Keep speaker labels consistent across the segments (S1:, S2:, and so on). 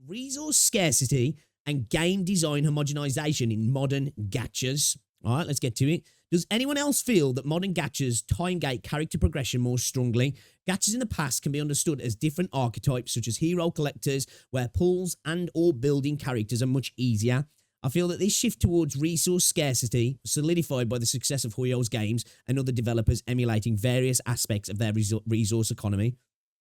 S1: resource scarcity and game design homogenization in modern gachas. All right, let's get to it. Does anyone else feel that modern gachas time-gate character progression more strongly? Gachas in the past can be understood as different archetypes, such as hero collectors, where pulls and or building characters are much easier. I feel that this shift towards resource scarcity was solidified by the success of HoYo's games and other developers emulating various aspects of their resource economy.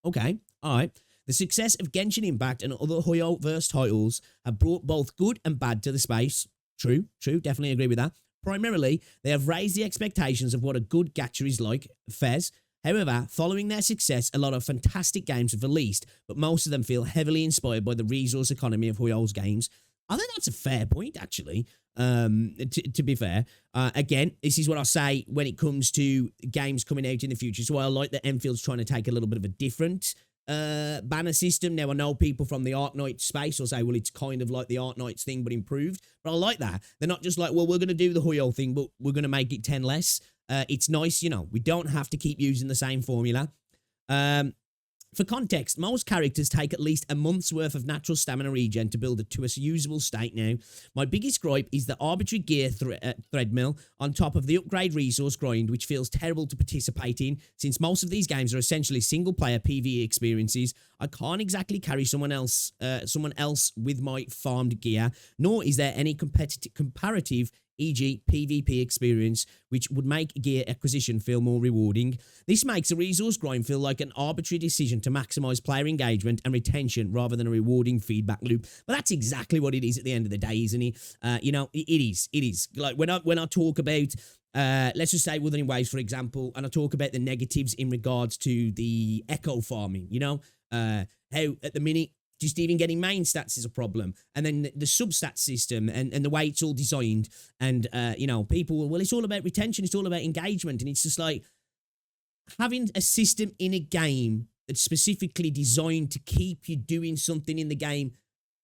S1: Okay, all right. The success of Genshin Impact and other HoYoverse titles have brought both good and bad to the space. True, definitely agree with that. Primarily, they have raised the expectations of what a good gacha is like, Fez. However, following their success, a lot of fantastic games have released, but most of them feel heavily inspired by the resource economy of HoYo's games. I think that's a fair point, actually, to be fair. Again, this is what I say when it comes to games coming out in the future. So I like that Enfield's trying to take a little bit of a different banner system. Now, I know people from the Arknight space will say, well, it's kind of like the Arknights thing, but improved. But I like that. They're not just like, well, we're going to do the HoYo thing, but we're going to make it 10 less. It's nice, you know, we don't have to keep using the same formula. For context, most characters take at least a month's worth of natural stamina regen to build it to a usable state now. My biggest gripe is the arbitrary gear threadmill on top of the upgrade resource grind, which feels terrible to participate in, since most of these games are essentially single-player PvE experiences. I can't exactly carry someone else with my farmed gear, nor is there any comparative e.g. PvP experience, which would make gear acquisition feel more rewarding. This makes a resource grind feel like an arbitrary decision to maximize player engagement and retention rather than a rewarding feedback loop. But that's exactly what it is at the end of the day, isn't it? You know, it is. Like when I talk about let's just say Wuthering Waves, for example, and I talk about the negatives in regards to the echo farming, you know, how at the minute, just even getting main stats is a problem. And then the substat system and the way it's all designed. And, you know, people, well, it's all about retention. It's all about engagement. And it's just like having a system in a game that's specifically designed to keep you doing something in the game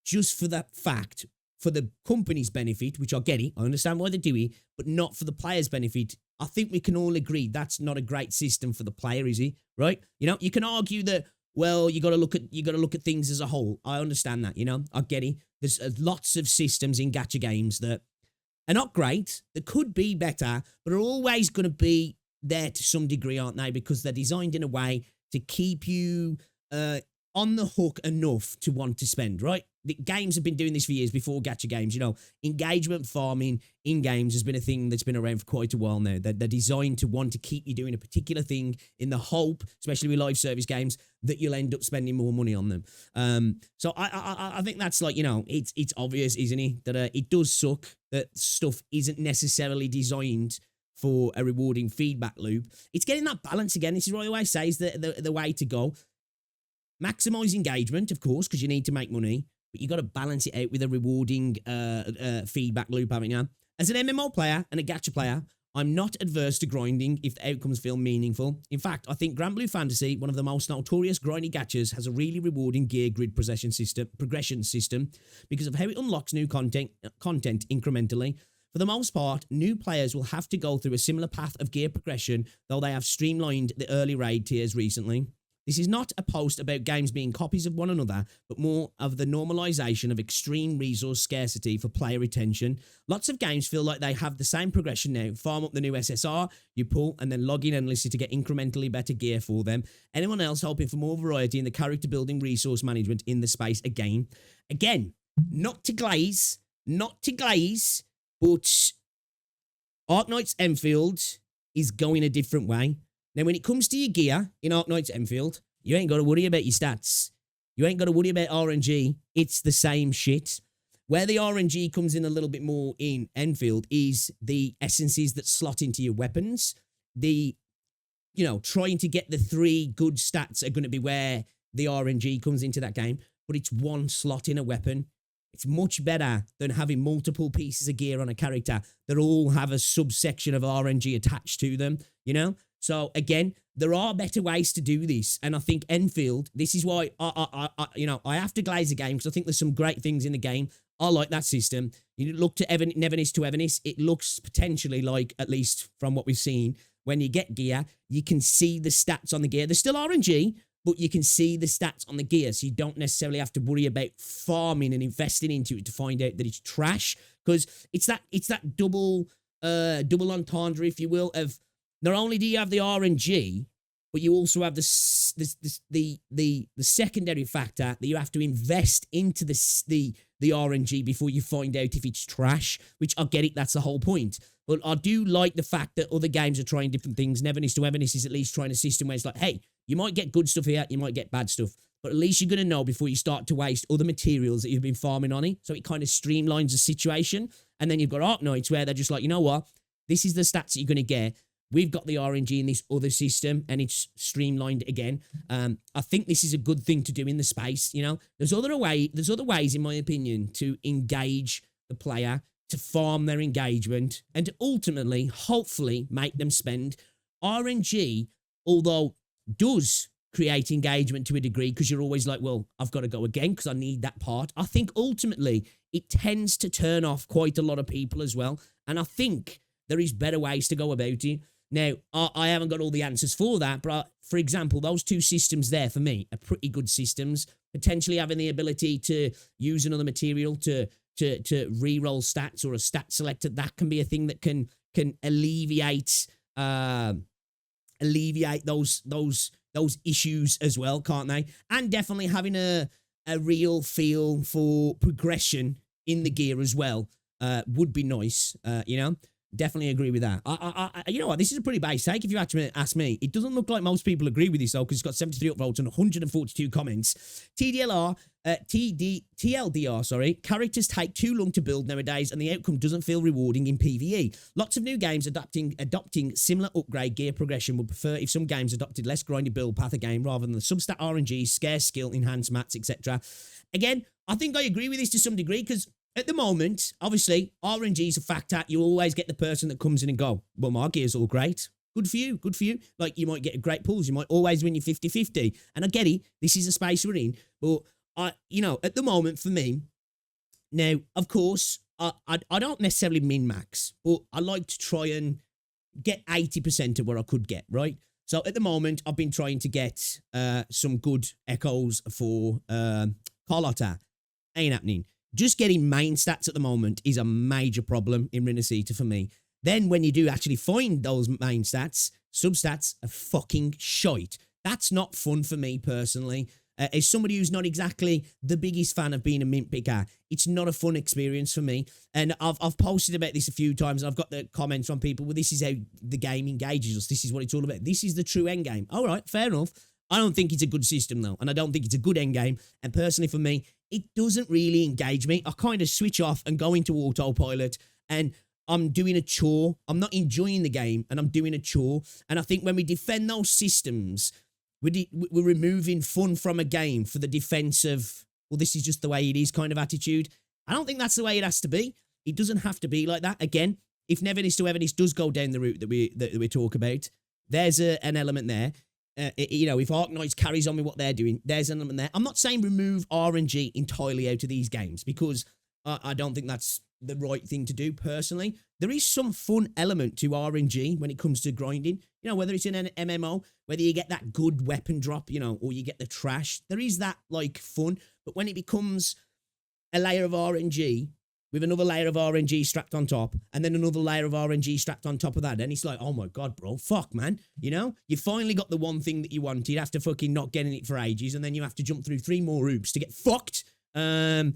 S1: just for that fact, for the company's benefit, which I get it. I understand why they do it, but not for the player's benefit. I think we can all agree that's not a great system for the player, is it? Right? You know, you can argue that, well, you got to look at things as a whole. I understand that, you know. I get it. There's lots of systems in gacha games that are not great, that could be better, but are always going to be there to some degree, aren't they? Because they're designed in a way to keep you on the hook enough to want to spend, right? The games have been doing this for years before gacha games. You know, engagement farming in games has been a thing that's been around for quite a while now. They're designed to want to keep you doing a particular thing in the hope, especially with live service games, that you'll end up spending more money on them. So I think that's like, you know, it's obvious, isn't it, that it does suck that stuff isn't necessarily designed for a rewarding feedback loop. It's getting that balance again. This is what I always say is the way to go. Maximize engagement, of course, because you need to make money, but you got to balance it out with a rewarding feedback loop, haven't you? As an MMO player and a gacha player, I'm not adverse to grinding if the outcomes feel meaningful. In fact, I think Grand Blue Fantasy, one of the most notorious grindy gachas, has a really rewarding gear grid progression system because of how it unlocks new content incrementally. For the most part, new players will have to go through a similar path of gear progression, though they have streamlined the early raid tiers recently. This is not a post about games being copies of one another, but more of the normalization of extreme resource scarcity for player retention. Lots of games feel like they have the same progression now. Farm up the new SSR, you pull, and then log in endlessly to get incrementally better gear for them. Anyone else hoping for more variety in the character building resource management in the space again? Again, not to glaze, but Arknight's Enfield is going a different way. Now, when it comes to your gear in Arknight's Enfield, you ain't got to worry about your stats. You ain't got to worry about RNG. It's the same shit. Where the RNG comes in a little bit more in Enfield is the essences that slot into your weapons. The, you know, trying to get the 3 good stats are going to be where the RNG comes into that game, but it's one slot in a weapon. It's much better than having multiple pieces of gear on a character that all have a subsection of RNG attached to them, you know? So again, there are better ways to do this, and I think Enfield. This is why I have to glaze the game because I think there's some great things in the game. I like that system. You look to Nevernis to Evanis, it looks potentially like, at least from what we've seen, when you get gear, you can see the stats on the gear. There's still RNG, but you can see the stats on the gear, so you don't necessarily have to worry about farming and investing into it to find out that it's trash, because it's that double entendre, if you will, of not only do you have the RNG, but you also have the secondary factor that you have to invest into the RNG before you find out if it's trash, which I get it, that's the whole point. But I do like the fact that other games are trying different things. Neverness to Everness is at least trying a system where it's like, hey, you might get good stuff here, you might get bad stuff, but at least you're going to know before you start to waste other materials that you've been farming on it. So it kind of streamlines the situation. And then you've got Arknights where they're just like, you know what? This is the stats that you're going to get. We've got the RNG in this other system, and it's streamlined again. I think this is a good thing to do in the space. You know, there's other ways, in my opinion, to engage the player, to farm their engagement, and to ultimately, hopefully, make them spend. RNG, although does create engagement to a degree, because you're always like, well, I've got to go again because I need that part. I think ultimately it tends to turn off quite a lot of people as well, and I think there is better ways to go about it. Now, I haven't got all the answers for that, but for example, those two systems there for me are pretty good systems. Potentially having the ability to use another material to re-roll stats or a stat selector, that can be a thing that can alleviate those issues as well, can't they? And definitely having a real feel for progression in the gear as well would be nice, you know? Definitely agree with that. You know what? This is a pretty base take if you actually ask me. It doesn't look like most people agree with this, though, because it's got 73 upvotes and 142 comments. TLDR, sorry. Characters take too long to build nowadays, and the outcome doesn't feel rewarding in PvE. Lots of new games adopting similar upgrade gear progression would prefer if some games adopted less grindy build path again, rather than the substat RNG, scarce skill, enhanced mats, etc. Again, I think I agree with this to some degree, because at the moment, obviously, RNG is a factor. You always get the person that comes in and go, well, my gear's all great. Good for you. Good for you. Like, you might get great pulls. You might always win your 50-50. And I get it. This is a space we're in. But, you know, at the moment, for me, now, of course, I don't necessarily min-max, but I like to try and get 80% of where I could get, right? So at the moment, I've been trying to get some good echoes for Carlotta. Ain't happening. Just getting main stats at the moment is a major problem in Rinasita for me. Then when you do actually find those main stats, substats are fucking shite. That's not fun for me personally. As somebody who's not exactly the biggest fan of being a mint picker, it's not a fun experience for me. And I've posted about this a few times, and I've got the comments from people, well, this is how the game engages us. This is what it's all about. This is the true end game. All right, fair enough. I don't think it's a good system, though, and I don't think it's a good end game. And personally, for me, it doesn't really engage me. I kind of switch off and go into autopilot, and I'm doing a chore. I'm not enjoying the game, and I'm doing a chore. And I think when we defend those systems, we're removing fun from a game for the defense of, well, this is just the way it is kind of attitude. I don't think that's the way it has to be. It doesn't have to be like that. Again, if Neverness to Everness does go down the route that we talk about, there's an element there. You know, if Arknights carries on with what they're doing, there's an element there. I'm not saying remove RNG entirely out of these games, because I don't think that's the right thing to do personally. There is some fun element to RNG when it comes to grinding. You know, whether it's in an MMO, whether you get that good weapon drop, you know, or you get the trash, there is that, like, fun. But when it becomes a layer of RNG with another layer of RNG strapped on top, and then another layer of RNG strapped on top of that, and it's like, oh my God, bro, fuck, man. You know, you finally got the one thing that you wanted after fucking not getting it for ages, and then you have to jump through 3 more hoops to get fucked. You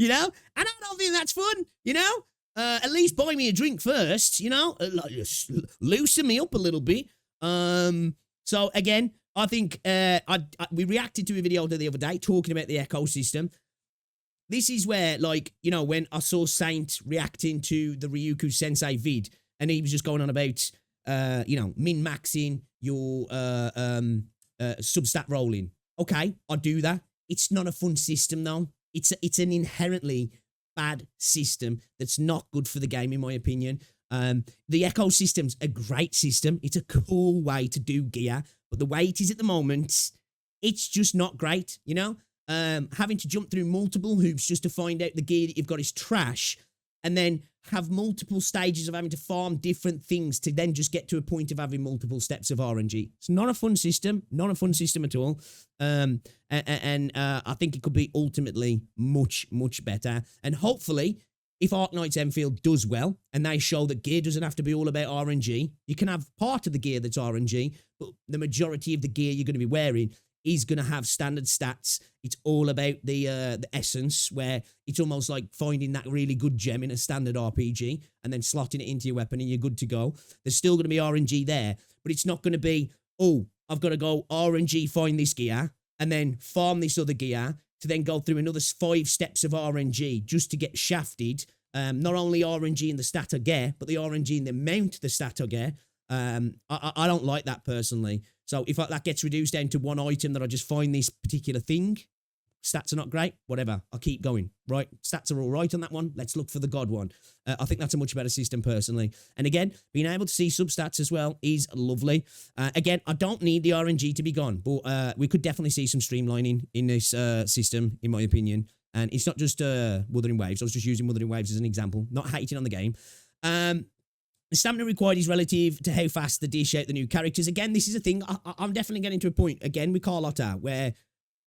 S1: know, and I don't think that's fun, you know? At least buy me a drink first, you know? Just loosen me up a little bit. So again, I think we reacted to a video the other day talking about the ecosystem. This is where, like, you know, when I saw Saint reacting to the Ryuku Sensei vid, and he was just going on about, you know, min-maxing your substat rolling. Okay, I do that. It's not a fun system, though. It's an inherently bad system that's not good for the game, in my opinion. The ecosystem's a great system. It's a cool way to do gear, but the way it is at the moment, it's just not great, you know? Having to jump through multiple hoops just to find out the gear that you've got is trash, and then have multiple stages of having to farm different things to then just get to a point of having multiple steps of RNG. It's not a fun system, not a fun system at all. And I think it could be ultimately much, much better. And hopefully, if Arknight's Enfield does well and they show that gear doesn't have to be all about RNG, you can have part of the gear that's RNG, but the majority of the gear you're going to be wearing is going to have standard stats. It's all about the essence, where it's almost like finding that really good gem in a standard RPG and then slotting it into your weapon and you're good to go. There's still going to be RNG there, but it's not going to be, oh, I've got to go RNG find this gear and then farm this other gear to then go through another 5 steps of RNG just to get shafted. Not only RNG in the stat I get, but the RNG in the amount the stat I get. I don't like that personally. So if that gets reduced down to one item that I just find this particular thing, stats are not great, whatever, I'll keep going, right? Stats are all right on that one. Let's look for the God one. I think that's a much better system personally. And again, being able to see substats as well is lovely. Again, I don't need the RNG to be gone, but we could definitely see some streamlining in this system, in my opinion. And it's not just Wuthering Waves. I was just using Wuthering Waves as an example, not hating on the game. The stamina required is relative to how fast the dish out the new characters. Again, this is a thing. I'm definitely getting to a point, again, with Carlotta, where,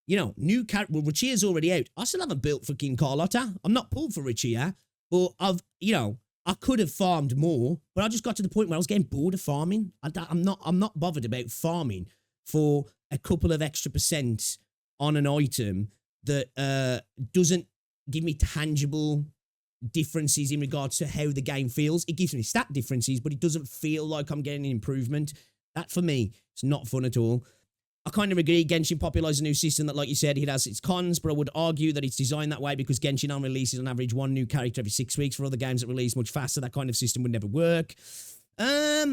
S1: you know, new character. Well, Richia's already out. I still haven't built fucking Carlotta. I'm not pulled for Richia, but I could have farmed more, but I just got to the point where I was getting bored of farming. I'm not bothered about farming for a couple of extra % on an item that doesn't give me tangible differences in regards to how the game feels. It gives me stat differences, but it doesn't feel like I'm getting an improvement. That, for me, it's not fun at all. I kind of agree. Genshin popularized a new system that, like you said, it has its cons, but I would argue that it's designed that way because Genshin only releases on average 1 new character every 6 weeks. For other games that release much faster, that kind of system would never work. I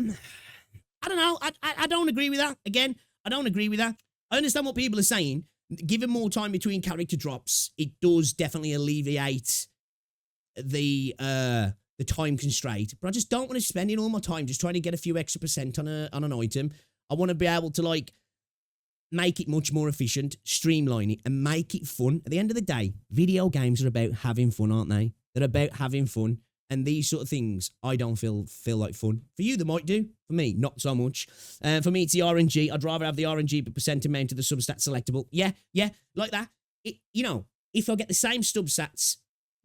S1: don't know. I don't agree with that. Again, I don't agree with that. I understand what people are saying. Given more time between character drops, it does definitely alleviate the time constraint, but I just don't want to spend all my time just trying to get a few extra % on an item. I want to be able to, like, make it much more efficient, streamline it, and make it fun. At the end of the day, video games are about having fun, aren't they? They're about having fun, and these sort of things I don't feel like fun. For you, they might do. For me, not so much. For me, it's the RNG. I'd rather have the RNG but % amount of the substat selectable. Yeah, like that. If I get the same substats,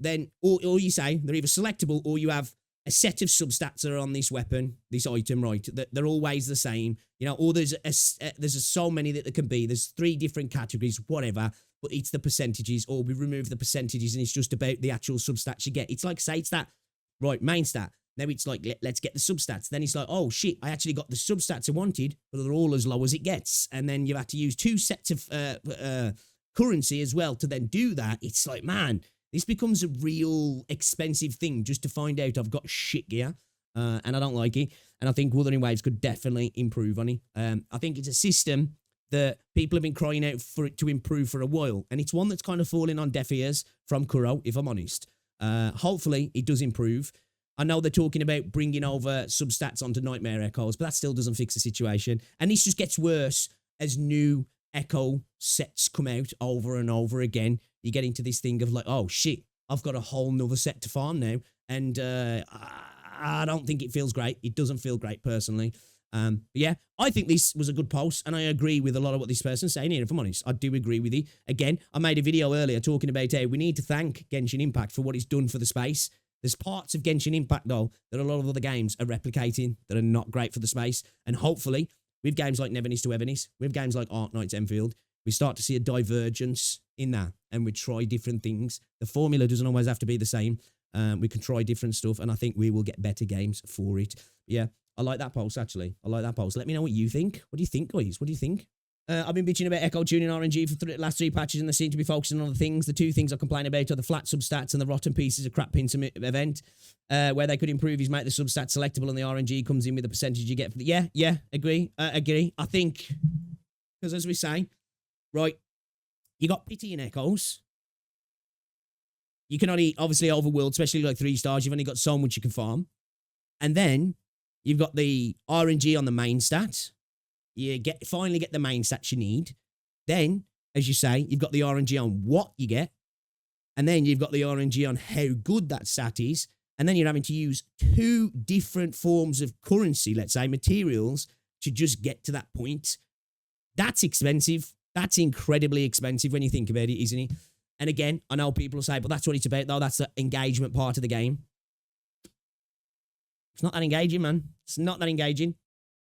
S1: then, or you say, they're either selectable or you have a set of substats that are on this weapon, this item, right? They're always the same, or there's so many that there can be. There's 3 different categories, whatever, but it's the percentages, or we remove the percentages and it's just about the actual substats you get. It's like, say it's that, right, main stat. Now it's like, let's get the substats. Then it's like, oh shit, I actually got the substats I wanted, but they're all as low as it gets. And then you have to use 2 sets of currency as well to then do that. It's like, man, this becomes a real expensive thing just to find out I've got shit gear, and I don't like it. And I think Wuthering Waves could definitely improve on it. I think it's a system that people have been crying out for it to improve for a while, and it's one that's kind of falling on deaf ears from Kuro, if I'm honest. Hopefully, it does improve. I know they're talking about bringing over substats onto Nightmare Echoes, but that still doesn't fix the situation. And this just gets worse as new Echo sets come out over and over again. You get into this thing of like, oh shit, I've got a whole nother set to farm now. And I don't think it feels great. It doesn't feel great personally. But yeah, I think this was a good post, and I agree with a lot of what this person's saying here, if I'm honest. I do agree with you. Again, I made a video earlier talking about how we need to thank Genshin Impact for what it's done for the space. There's parts of Genshin Impact, though, that a lot of other games are replicating that are not great for the space. And hopefully, with games like Never Needs to Evanis, with games like Arknight's Enfield, we start to see a divergence in that, and we try different things. The formula doesn't always have to be the same. We can try different stuff, and I think we will get better games for it. Yeah, I like that post, actually. I like that post. Let me know what you think. What do you think, guys? What do you think? I've been bitching about Echo tuning RNG for the last 3 patches, and they seem to be focusing on other things. The 2 things I complain about are the flat substats and the rotten pieces of crap pin event. Where they could improve is make the substats selectable, and the RNG comes in with the percentage you get. Yeah, agree. Agree. I think, because as we say, right, you got pity in Echoes. You can only, obviously, overworld, especially like 3 stars, you've only got so much you can farm. And then you've got the RNG on the main stat. You finally get the main stats you need. Then, as you say, you've got the RNG on what you get. And then you've got the RNG on how good that stat is. and then you're having to use 2 different forms of currency, let's say materials, to just get to that point. That's expensive. That's incredibly expensive when you think about it, isn't it? And again, I know people will say, but that's what it's about, though. That's the engagement part of the game. It's not that engaging, man. It's not that engaging.